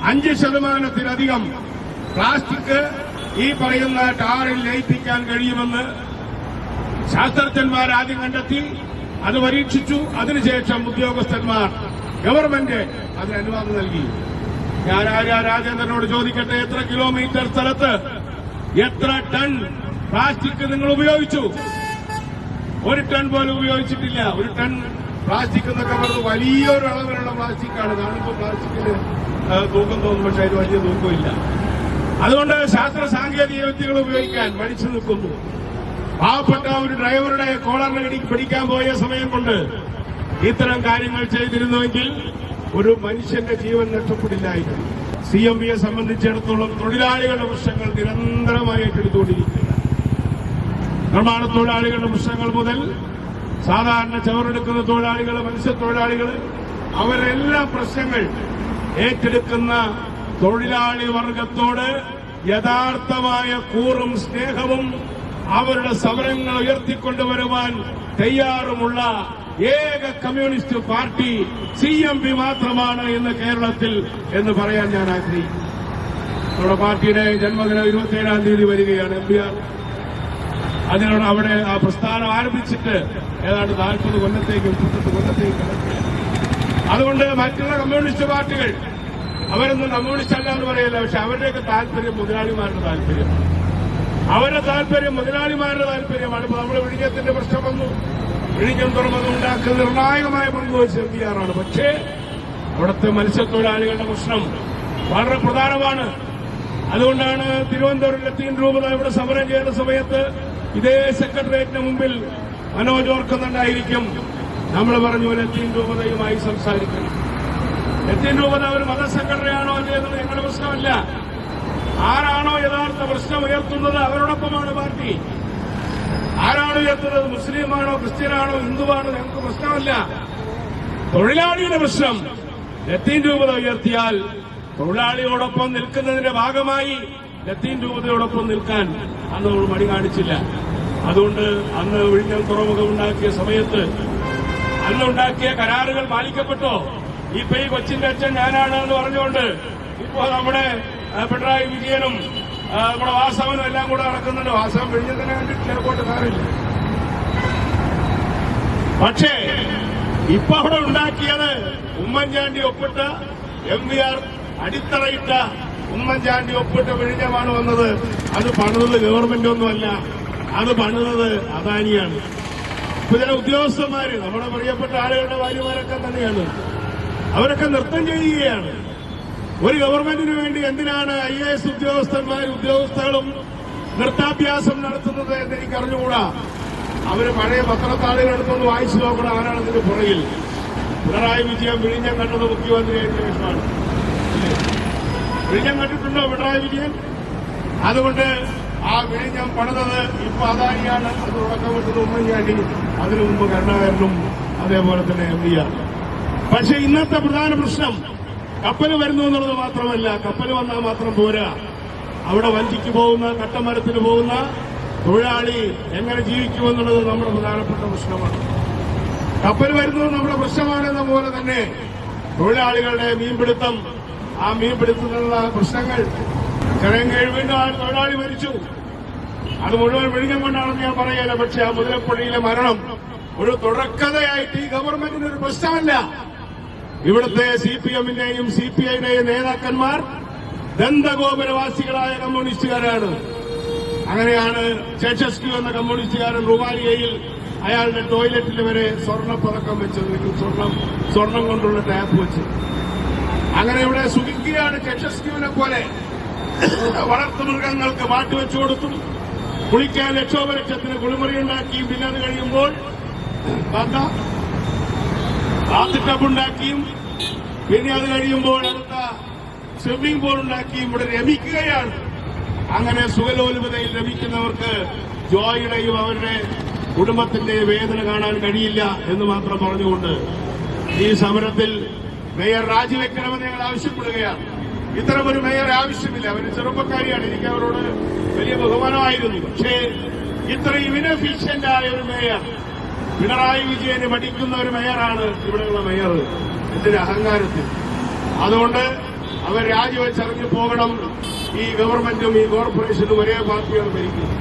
5% plastic ഈ പറയുന്ന ടാറിൽ ലയിപ്പിക്കാൻ കഴിയുമെന്ന് ശാസ്ത്രജ്ഞന്മാർ ആദ്യം കണ്ടെത്തി. അത് പരീക്ഷിച്ചു. അതിനുശേഷം ഉദ്യോഗസ്ഥന്മാർ, ഗവൺമെന്റ് അതിന് അനുവാദം നൽകി. ഞാൻ രാജേന്ദ്രനോട് ചോദിക്കട്ടെ, എത്ര കിലോമീറ്റർ സ്ഥലത്ത് എത്ര ടൺ പ്ലാസ്റ്റിക് നിങ്ങൾ ഉപയോഗിച്ചു? 1 ടൺ പോലും ഉപയോഗിച്ചിട്ടില്ല. 1 ടൺ പ്ലാസ്റ്റിക് എന്നൊക്കെ പറഞ്ഞത് വലിയൊരു അളവിലുള്ള പ്ലാസ്റ്റിക്കാണ്. കാണുമ്പോൾ പ്ലാസ്റ്റിക്കിന് തൂക്കം തോന്നും, പക്ഷെ അതിന് വലിയ തൂക്കമില്ല. അതുകൊണ്ട് ശാസ്ത്ര സാങ്കേതിക വിദ്യകൾ ഉപയോഗിക്കാൻ മടിച്ചു നിൽക്കുന്നു. പാവപ്പെട്ട ഒരു ഡ്രൈവറുടെ കോളറിന് പിടിക്കാൻ പോയ സമയം കൊണ്ട് ഇത്തരം കാര്യങ്ങൾ ചെയ്തിരുന്നുവെങ്കിൽ ഒരു മനുഷ്യന്റെ ജീവൻ നഷ്ടപ്പെടില്ലായിരുന്നു. CMVയെ സംബന്ധിച്ചിടത്തോളം തൊഴിലാളികളുടെ പ്രശ്നങ്ങൾ നിരന്തരമായി ഏറ്റെടുത്തുകൊണ്ടിരിക്കുക. നിർമ്മാണ തൊഴിലാളികളുടെ പ്രശ്നങ്ങൾ മുതൽ സാധാരണ ചവറെടുക്കുന്ന തൊഴിലാളികൾ, മത്സ്യത്തൊഴിലാളികൾ, അവരെല്ലാം പ്രശ്നങ്ങൾ ഏറ്റെടുക്കുന്ന തൊഴിലാളി വർഗത്തോട് യഥാർത്ഥമായ കൂറും സ്നേഹവും അവരുടെ സമരങ്ങൾ ഉയർത്തിക്കൊണ്ടുവരുവാൻ തയ്യാറുമുള്ള ഏക കമ്മ്യൂണിസ്റ്റ് പാർട്ടി CMV മാത്രമാണ് ഇന്ന് കേരളത്തിൽ എന്ന് പറയാൻ ഞാൻ ആഗ്രഹിക്കുന്നു. നമ്മുടെ പാർട്ടിയുടെ ജന്മദിനം 27-ാം തീയതി വരികയാണ്. MBR അതിനോട് അവിടെ ആ പ്രസ്ഥാനം ആരംഭിച്ചിട്ട് ഏതാണ്ട് 40 കൊല്ലത്തേക്കും 38 കൊല്ലത്തേക്കും കിടക്കുകയാണ്. അതുകൊണ്ട് മറ്റുള്ള കമ്മ്യൂണിസ്റ്റ് പാർട്ടികൾ അവരൊന്നും കമ്മ്യൂണിസ്റ്റ് അല്ല എന്ന് പറയില്ല. പക്ഷെ അവരുടെയൊക്കെ താല്പര്യം മുതലാളിമാരുടെ താല്പര്യമാണ്. അവരുടെ താല്പര്യം മുതലാളിമാരുടെ താല്പര്യമാണ്. ഇപ്പൊ നമ്മുടെ വിഴിഞ്ഞത്തിന്റെ പ്രശ്നം വന്നു. വിഴിഞ്ഞം തുറമുഖം ഉണ്ടാക്കുന്ന നിർണായകമായ പങ്ക് വഹിച്ച MBR ആണ്. പക്ഷേ അവിടുത്തെ മത്സ്യത്തൊഴിലാളികളുടെ പ്രശ്നം വളരെ പ്രധാനമാണ്. അതുകൊണ്ടാണ് തിരുവനന്തപുരം ലത്തീൻ രൂപത ഇവിടെ സമരം ചെയ്യുന്ന സമയത്ത് ഇതേ സെക്രട്ടേറിയറ്റിന് മുമ്പിൽ മനോജ് ഓർക്കുന്നുണ്ടായിരിക്കും. നമ്മൾ പറഞ്ഞു ലത്തീൻ രൂപതയുമായി സംസാരിക്കണം. ലത്തീൻ രൂപത ഒരു മത സംഘടനയാണോ അല്ലെന്നത് ഞങ്ങളുടെ പ്രശ്നമല്ല. ആരാണോ യഥാർത്ഥ പ്രശ്നം ഉയർത്തുന്നത് അവരോടൊപ്പമാണ് പാർട്ടി. ആരാണ് ഉയർത്തുന്നത്? മുസ്ലിമാണോ, ക്രിസ്ത്യനാണോ, ഹിന്ദുവാണോ, ഞങ്ങൾക്ക് പ്രശ്നമല്ല. തൊഴിലാളിയുടെ പ്രശ്നം ലത്തീൻ രൂപത ഉയർത്തിയാൽ തൊഴിലാളിയോടൊപ്പം നിൽക്കുന്നതിന്റെ ഭാഗമായി ലത്തീൻ രൂപതയോടൊപ്പം നിൽക്കാൻ അന്ന് നമ്മൾ മടി കാണിച്ചില്ല. അതുകൊണ്ട് അന്ന് വിഴിഞ്ഞം തുറമുഖം ഉണ്ടാക്കിയ സമയത്ത് അന്നുണ്ടാക്കിയ കരാറുകൾ പാലിക്കപ്പെട്ടോ? ഇപ്പൊ ഈ കൊച്ചിന്റെ അച്ഛൻ ഞാനാണ് എന്ന് പറഞ്ഞുകൊണ്ട് ഇപ്പോ നമ്മുടെ പിണറായി വിജയനും നമ്മുടെ വാസവനും എല്ലാം കൂടെ നടക്കുന്നുണ്ട്. വാസവൻ വിഴിഞ്ഞത്തിനെ കണ്ടിട്ടില്ല, എയർപോർട്ട് കാറില്ല. പക്ഷേ ഇപ്പൊ അവിടെ ഉണ്ടാക്കിയത് ഉമ്മൻചാണ്ടി ഒപ്പിട്ട MBR അടിത്തറയിട്ട ഉമ്മൻചാണ്ടി ഒപ്പിട്ട വിഴിഞ്ഞമാണ് വന്നത്. അത് പണിതത് ഗവൺമെന്റ് ഒന്നുമല്ല, അത് പണിതത് അദാനിയാണ്. ഇപ്പൊ ചില ഉദ്യോഗസ്ഥന്മാര്, നമ്മുടെ പ്രിയപ്പെട്ട ആളുകളുടെ ഭാര്യമാരൊക്കെ തന്നെയാണ്, അവരൊക്കെ നൃത്തം ചെയ്യുകയാണ്. ഒരു ഗവൺമെന്റിന് വേണ്ടി എന്തിനാണ് IAS ഉദ്യോഗസ്ഥകളും നൃത്താഭ്യാസം നടത്തുന്നത് എന്ന് എനിക്ക് അറിഞ്ഞുകൂടാ. അവര് പഴയ പത്രത്താളുകൾ എടുത്തൊന്ന് വായിച്ചു നോക്കണം ആരാണ് ഇതിന്റെ പുറകിൽ. പിണറായി വിജയൻ വിഴിഞ്ഞം കണ്ടത് മുഖ്യമന്ത്രിയായിട്ട് ശേഷമാണ്. വിഴിഞ്ഞം കണ്ടിട്ടുണ്ടോ പിണറായി വിജയൻ? അതുകൊണ്ട് ആ വിഴിഞ്ഞം പണിതത് ഇപ്പൊ അദാനിയാണ്. അത് തുടക്കമിട്ടത് ഉമ്മൻചാണ്ടി, അതിനു മുമ്പ് കരുണാകരനും അതേപോലെ തന്നെ MBR. പക്ഷെ ഇന്നത്തെ പ്രധാന പ്രശ്നം കപ്പൽ വരുന്നു എന്നുള്ളത് മാത്രമല്ല. കപ്പൽ വന്നാൽ മാത്രം പോരാ. അവിടെ വഞ്ചിക്ക് പോകുന്ന, കട്ടമരത്തിന് പോകുന്ന തൊഴിലാളി എങ്ങനെ ജീവിക്കുമെന്നുള്ളത് നമ്മുടെ പ്രധാനപ്പെട്ട പ്രശ്നമാണ്. കപ്പൽ വരുന്നത് നമ്മുടെ പ്രശ്നമാണെന്ന പോലെ തന്നെ തൊഴിലാളികളുടെ മീൻപിടുത്തം, ആ മീൻപിടുത്തത്തിലുള്ള പ്രശ്നങ്ങൾ. ചെറിയങ്കീഴ് വീണ്ടും ആ തൊഴിലാളി മരിച്ചു. അത് മുഴുവൻ വിഴിഞ്ഞം കൊണ്ടാണെന്ന് ഞാൻ പറയല. പക്ഷെ ആ മുതലപ്പുഴയിലെ മരണം ഒരു തുടർക്കഥയായിട്ട് ഈ ഗവൺമെന്റിന് ഒരു പ്രശ്നമല്ല. ഇവിടുത്തെ CPMന്റെയും CPIയുടെയും നേതാക്കന്മാർ ദന്തഗോപുരവാസികളായ കമ്മ്യൂണിസ്റ്റുകാരാണ്. അങ്ങനെയാണ് ചെച്ചസ്ക്യൂ എന്ന കമ്മ്യൂണിസ്റ്റുകാരൻ റുമാലിയയിൽ അയാളുടെ ടോയ്ലറ്റിൽ വരെ സ്വർണ്ണപ്പതക്കം വെച്ചത്, സ്വർണം കൊണ്ടുള്ള ടാപ്പ് വെച്ച്. അങ്ങനെ ഇവിടെ സുഖിക്കുകയാണ്. ചെച്ചസ്ക്യൂവിനെ പോലെ വളർത്തുമൃഗങ്ങൾക്ക് പാട്ട് വെച്ചു കൊടുത്തും കുളിക്കാൻ ലക്ഷോപലക്ഷത്തിന് കുളിമുറി ഉണ്ടാക്കിയും പിന്നെ അത് കഴിയുമ്പോൾ ബാത്ത് ടബ് ഉണ്ടാക്കിയും പിന്നെ അത് കഴിയുമ്പോൾ അടുത്ത സ്വിമ്മിംഗ് പൂൾ ഉണ്ടാക്കിയും ഇവിടെ രമിക്കുകയാണ്. അങ്ങനെ സുഖലോലുപതയിൽ രമിക്കുന്നവർക്ക് ജോയിയുടെയും അവരുടെ കുടുംബത്തിന്റെ വേദന കാണാൻ കഴിയില്ല എന്ന് മാത്രം പറഞ്ഞുകൊണ്ട് ഈ സമരത്തിൽ മേയർ രാജിവെക്കണമെന്ന് ഞങ്ങൾ ആവശ്യപ്പെടുകയാണ്. ഇത്തരമൊരു മേയർ ആവശ്യമില്ല. അവർ ചെറുപ്പക്കാരിയാണ്, എനിക്ക് അവരോട് വലിയ ബഹുമാനമായിരുന്നു. പക്ഷേ ഇത്രയും ഇനഫിഷ്യന്റായ ഒരു മേയർ, പിണറായി വിജയന് പഠിക്കുന്ന ഒരു മേയറാണ് ഇവിടെയുള്ള മേയർ, എന്തിന് അഹങ്കാരത്തിൽ. അതുകൊണ്ട് അവർ രാജിവെച്ചിറങ്ങി പോകണം. ഈ ഗവൺമെന്റും ഈ കോർപ്പറേഷനും ഒരേ പാർട്ടിയാണ് ഭരിക്കുന്നത്.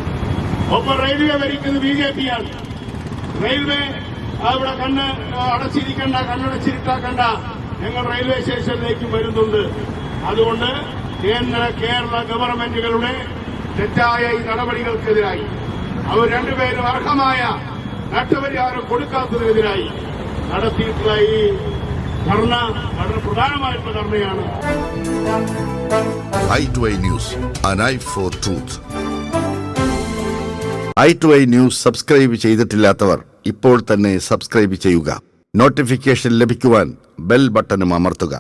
ഒപ്പം റെയിൽവേ ഭരിക്കുന്നത് BJP-യാണ്. റെയിൽവേ അവിടെ കണ്ണടച്ചിരിട്ടാക്കണ്ട, ഞങ്ങൾ റെയിൽവേ സ്റ്റേഷനിലേക്ക് വരുന്നുണ്ട്. അതുകൊണ്ട് കേരള ഗവൺമെന്റുകളുടെ തെറ്റായ ഈ നടപടികൾക്കെതിരായി അവർ രണ്ടുപേരും അർഹമായ നഷ്ടപരിഹാരം കൊടുക്കാത്തതിനെതിരായി നടത്തിയിട്ടുള്ള ഈ ധർണ വളരെ പ്രധാനമായിട്ടുള്ള ധർണയാണ്. i2i News, an eye for truth. i2i News subscribe ചെയ്തിട്ടില്ലാത്തവർ ഇപ്പോൾ തന്നെ സബ്സ്ക്രൈബ് ചെയ്യുക. നോട്ടിഫിക്കേഷൻ ലഭിക്കുവാൻ ബെൽ ബട്ടണും അമർത്തുക.